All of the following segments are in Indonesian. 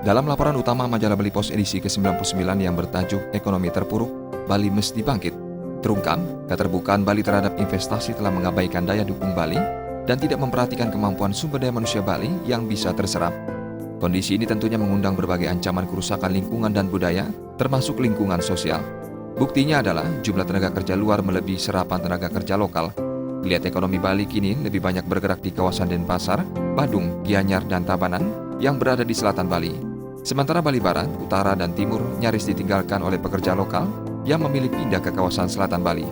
Dalam laporan utama majalah Bali Pos edisi ke-99 yang bertajuk Ekonomi Terpuruk, Bali Mesti Bangkit, terungkap keterbukaan Bali terhadap investasi telah mengabaikan daya dukung Bali dan tidak memperhatikan kemampuan sumber daya manusia Bali yang bisa terserap. Kondisi ini tentunya mengundang berbagai ancaman kerusakan lingkungan dan budaya, termasuk lingkungan sosial. Buktinya adalah jumlah tenaga kerja luar melebihi serapan tenaga kerja lokal. Geliat ekonomi Bali kini lebih banyak bergerak di kawasan Denpasar, Badung, Gianyar, dan Tabanan yang berada di selatan Bali. Sementara Bali Barat, Utara, dan Timur nyaris ditinggalkan oleh pekerja lokal yang memilih pindah ke kawasan selatan Bali.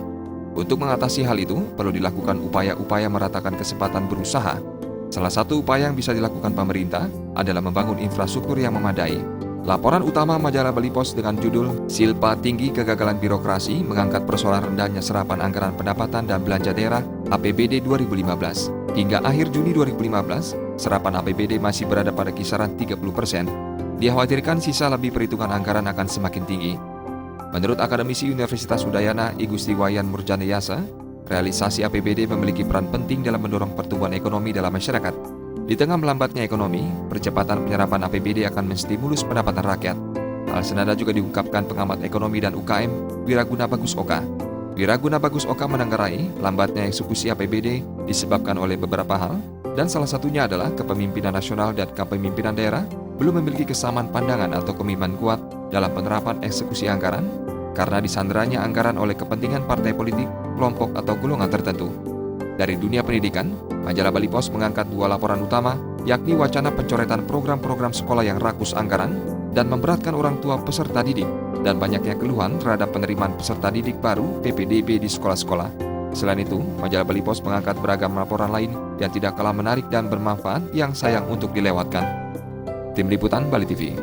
Untuk mengatasi hal itu, perlu dilakukan upaya-upaya meratakan kesempatan berusaha. Salah satu upaya yang bisa dilakukan pemerintah adalah membangun infrastruktur yang memadai. Laporan utama majalah Bali Pos dengan judul Silpa Tinggi Kegagalan Birokrasi mengangkat persoalan rendahnya serapan anggaran pendapatan dan belanja daerah APBD 2015. Hingga akhir Juni 2015, serapan APBD masih berada pada kisaran 30%. Dikhawatirkan sisa lebih perhitungan anggaran akan semakin tinggi. Menurut akademisi Universitas Udayana I Gusti Wayan Murjaneyasa, realisasi APBD memiliki peran penting dalam mendorong pertumbuhan ekonomi dalam masyarakat. Di tengah melambatnya ekonomi, percepatan penyerapan APBD akan menstimulus pendapatan rakyat. Hal senada juga diungkapkan pengamat ekonomi dan UKM Wiraguna Bagus Oka. Wiraguna Bagus Oka menanggarai lambatnya eksekusi APBD disebabkan oleh beberapa hal, dan salah satunya adalah kepemimpinan nasional dan kepemimpinan daerah belum memiliki kesamaan pandangan atau komitmen kuat dalam penerapan eksekusi anggaran karena disanderanya anggaran oleh kepentingan partai politik, kelompok atau golongan tertentu. Dari dunia pendidikan, majalah Bali Pos mengangkat dua laporan utama, yakni wacana pencoretan program-program sekolah yang rakus anggaran dan memberatkan orang tua peserta didik, dan banyaknya keluhan terhadap penerimaan peserta didik baru PPDB di sekolah-sekolah. Selain itu, majalah Bali Pos mengangkat beragam laporan lain yang tidak kalah menarik dan bermanfaat yang sayang untuk dilewatkan. Tim Liputan Bali TV.